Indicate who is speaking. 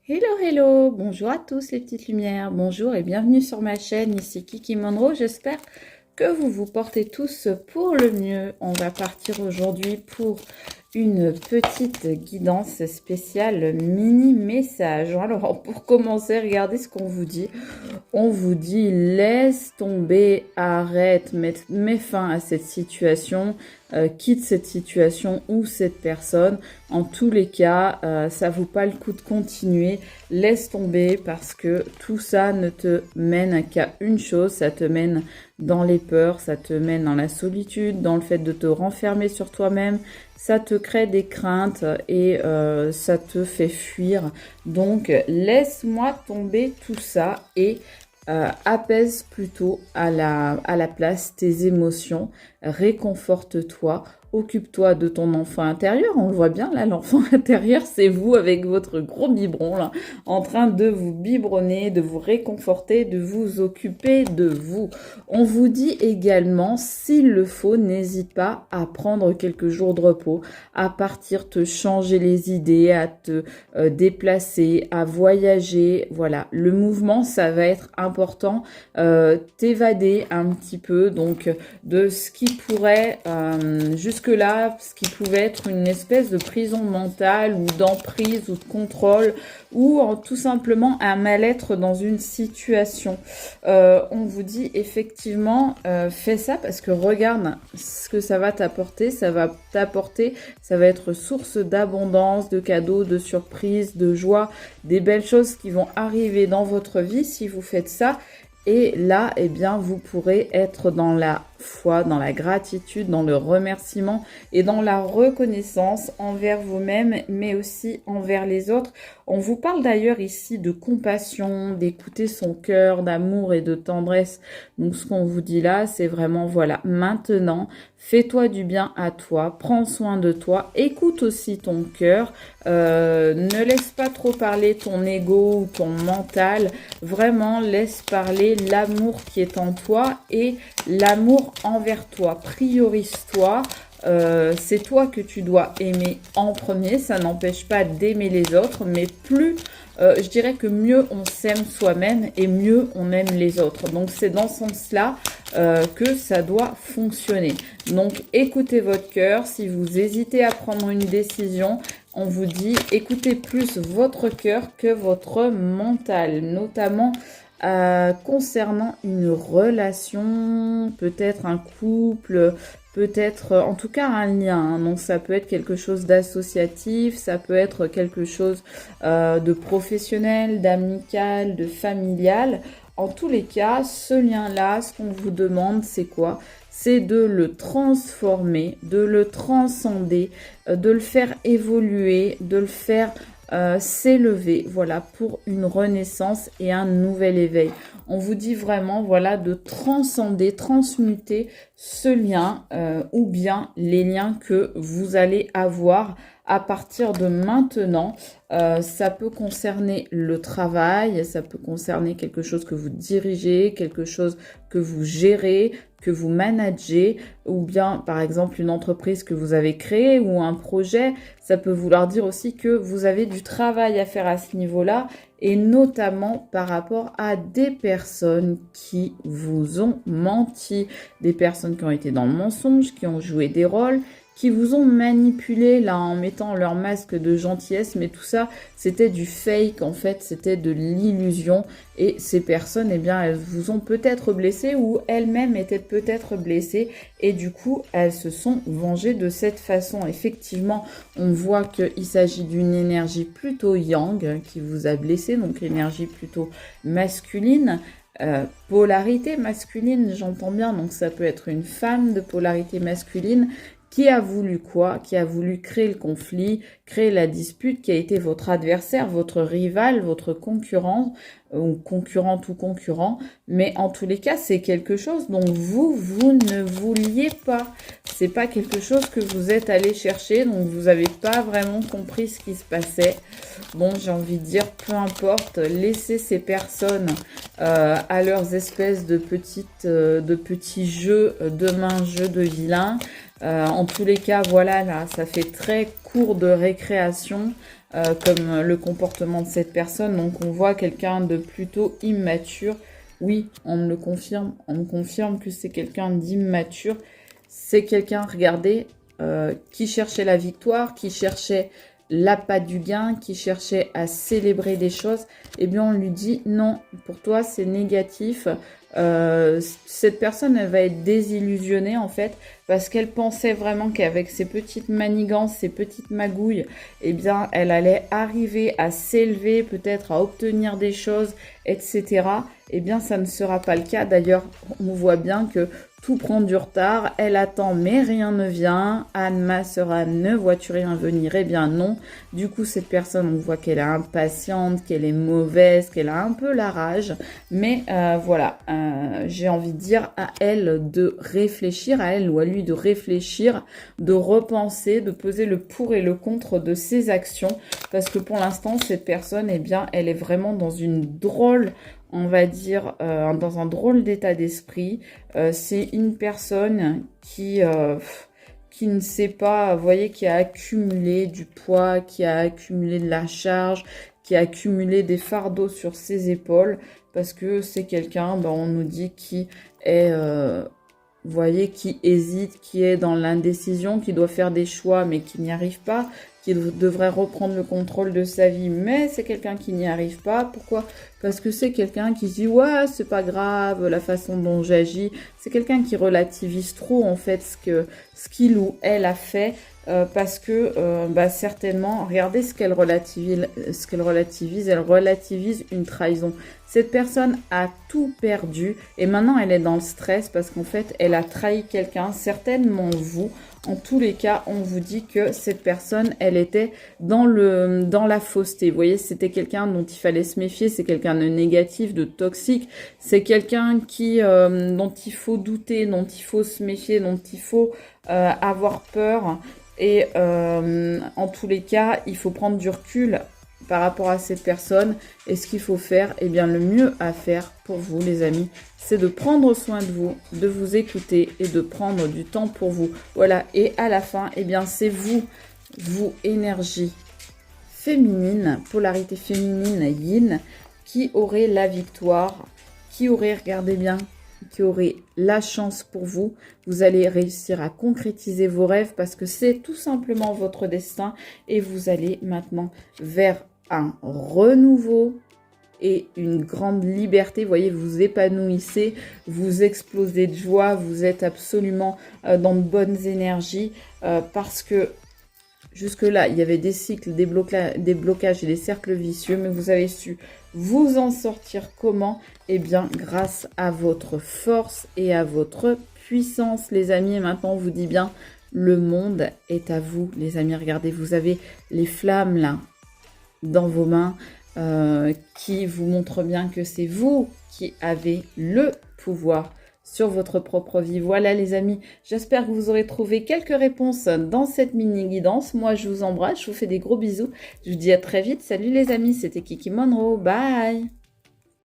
Speaker 1: Hello, hello, bonjour à tous les petites lumières, bonjour et bienvenue sur ma chaîne, ici Kiki Monroe, j'espère que vous vous portez tous pour le mieux. On va partir aujourd'hui pour une petite guidance spéciale mini message. Alors pour commencer, regardez ce qu'on vous dit. On vous dit laisse tomber, arrête, mets fin à cette situation, quitte cette situation ou cette personne. En tous les cas, ça vaut pas le coup de continuer. Laisse tomber parce que tout ça ne te mène qu'à une chose, ça te mène dans les peurs, ça te mène dans la solitude, dans le fait de te renfermer sur toi-même, ça te crée des craintes et ça te fait fuir. Donc laisse-moi tomber tout ça et apaise plutôt à la place tes émotions, réconforte-toi, occupe-toi de ton enfant intérieur. On le voit bien là, l'enfant intérieur, c'est vous avec votre gros biberon là, en train de vous biberonner, de vous réconforter, de vous occuper de vous. On vous dit également, s'il le faut, n'hésite pas à prendre quelques jours de repos, à partir te changer les idées, à te déplacer, à voyager. Voilà, le mouvement, ça va être important, t'évader un petit peu donc de ce qui pourrait jusque-là, ce qui pouvait être une espèce de prison mentale ou d'emprise ou de contrôle ou tout simplement un mal-être dans une situation. On vous dit effectivement, fais ça parce que regarde ce que ça va t'apporter. Ça va être source d'abondance, de cadeaux, de surprises, de joie, des belles choses qui vont arriver dans votre vie si vous faites ça. Et là, eh bien, vous pourrez être dans la foi, dans la gratitude, dans le remerciement et dans la reconnaissance envers vous-même, mais aussi envers les autres. On vous parle d'ailleurs ici de compassion, d'écouter son cœur, d'amour et de tendresse. Donc, ce qu'on vous dit là, c'est vraiment, voilà, maintenant, fais-toi du bien à toi, prends soin de toi, écoute aussi ton cœur, ne laisse pas trop parler ton ego ou ton mental, vraiment laisse parler l'amour qui est en toi et l'amour envers toi, priorise-toi. C'est toi que tu dois aimer en premier, ça n'empêche pas d'aimer les autres, mais plus, je dirais que mieux on s'aime soi-même et mieux on aime les autres. Donc c'est dans ce sens-là que ça doit fonctionner. Donc écoutez votre cœur, si vous hésitez à prendre une décision, on vous dit écoutez plus votre cœur que votre mental, notamment concernant une relation, peut-être un couple, peut-être en tout cas un lien. Hein. Donc ça peut être quelque chose d'associatif, ça peut être quelque chose de professionnel, d'amical, de familial. En tous les cas, ce lien-là, ce qu'on vous demande, c'est quoi? C'est de le transformer, de le transcender, de le faire évoluer, de le faire s'élever, voilà, pour une renaissance et un nouvel éveil. On vous dit vraiment, voilà, de transcender, transmuter ce lien ou bien les liens que vous allez avoir à partir de maintenant. Ça peut concerner le travail, ça peut concerner quelque chose que vous dirigez, quelque chose que vous gérez, que vous managez, ou bien par exemple une entreprise que vous avez créée ou un projet. Ça peut vouloir dire aussi que vous avez du travail à faire à ce niveau-là et notamment par rapport à des personnes qui vous ont menti, des personnes qui ont été dans le mensonge, qui ont joué des rôles, qui vous ont manipulé là en mettant leur masque de gentillesse, mais tout ça c'était du fake en fait, c'était de l'illusion et ces personnes eh bien elles vous ont peut-être blessé ou elles-mêmes étaient peut-être blessées et du coup elles se sont vengées de cette façon. Effectivement on voit qu'il s'agit d'une énergie plutôt yang qui vous a blessé, donc l'énergie plutôt masculine. Polarité masculine, j'entends bien, donc ça peut être une femme de polarité masculine qui a voulu quoi? Qui a voulu créer le conflit, créer la dispute, qui a été votre adversaire, votre rival, votre concurrent, ou concurrente ou concurrent. Mais en tous les cas, c'est quelque chose dont vous ne vouliez pas. C'est pas quelque chose que vous êtes allé chercher, donc vous n'avez pas vraiment compris ce qui se passait. Bon, j'ai envie de dire, peu importe, laissez ces personnes à leurs espèces de petits jeux, demain jeux de vilains. En tous les cas, voilà, là, ça fait très cours de récréation. comme le comportement de cette personne. Donc on voit quelqu'un de plutôt immature. Oui, on me le confirme. On me confirme que c'est quelqu'un d'immature. C'est quelqu'un, regardez, qui cherchait la victoire, qui cherchait l'appât du gain, qui cherchait à célébrer des choses. Eh bien, on lui dit non, pour toi, c'est négatif. Cette personne, elle va être désillusionnée en fait, parce qu'elle pensait vraiment qu'avec ses petites manigances, ses petites magouilles, eh bien, elle allait arriver à s'élever, peut-être à obtenir des choses, etc. Eh bien, ça ne sera pas le cas. D'ailleurs, on voit bien que tout prend du retard, elle attend mais rien ne vient. Anne, ma sœur Anne, ne vois-tu rien venir? Eh bien non. Du coup, cette personne, on voit qu'elle est impatiente, qu'elle est mauvaise, qu'elle a un peu la rage. Mais voilà, j'ai envie de dire à elle de réfléchir, à elle ou à lui de réfléchir, de repenser, de peser le pour et le contre de ses actions. Parce que pour l'instant, cette personne, eh bien, elle est vraiment dans une drôle, on va dire, dans un drôle d'état d'esprit. C'est une personne qui ne sait pas, vous voyez, qui a accumulé du poids, qui a accumulé de la charge, qui a accumulé des fardeaux sur ses épaules, parce que c'est quelqu'un, ben, on nous dit, qui est, vous voyez, qui hésite, qui est dans l'indécision, qui doit faire des choix, mais qui n'y arrive pas, qui devrait reprendre le contrôle de sa vie, mais c'est quelqu'un qui n'y arrive pas. Pourquoi? Parce que c'est quelqu'un qui se dit « Ouais, c'est pas grave, la façon dont j'agis ». C'est quelqu'un qui relativise trop, en fait, ce qu'il ou elle a fait, parce que, bah, certainement, regardez ce qu'elle relativise, elle relativise une trahison. Cette personne a tout perdu, et maintenant, elle est dans le stress, parce qu'en fait, elle a trahi quelqu'un, certainement vous. En tous les cas, on vous dit que cette personne, elle était dans la fausseté. Vous voyez, c'était quelqu'un dont il fallait se méfier. C'est quelqu'un de négatif, de toxique. C'est quelqu'un dont il faut douter, dont il faut se méfier, dont il faut avoir peur. Et en tous les cas, il faut prendre du recul par rapport à cette personne. Et ce qu'il faut faire, eh bien, le mieux à faire pour vous, les amis, c'est de prendre soin de vous écouter et de prendre du temps pour vous. Voilà, et à la fin, eh bien, c'est vous, énergie féminine, polarité féminine, yin, qui aurez la victoire, qui aurez, regardez bien, qui aurez la chance pour vous. Vous allez réussir à concrétiser vos rêves parce que c'est tout simplement votre destin et vous allez maintenant vers un renouveau et une grande liberté. Vous voyez, vous épanouissez, vous explosez de joie, vous êtes absolument dans de bonnes énergies parce que jusque-là, il y avait des cycles, des blocages et des cercles vicieux, mais vous avez su vous en sortir comment? Eh bien, grâce à votre force et à votre puissance, les amis. Et maintenant, on vous dit bien, le monde est à vous, les amis. Regardez, vous avez les flammes là, dans vos mains, qui vous montrent bien que c'est vous qui avez le pouvoir sur votre propre vie. Voilà les amis, j'espère que vous aurez trouvé quelques réponses dans cette mini guidance. Moi je vous embrasse, je vous fais des gros bisous. Je vous dis à très vite. Salut les amis, c'était Kiki Monroe. Bye.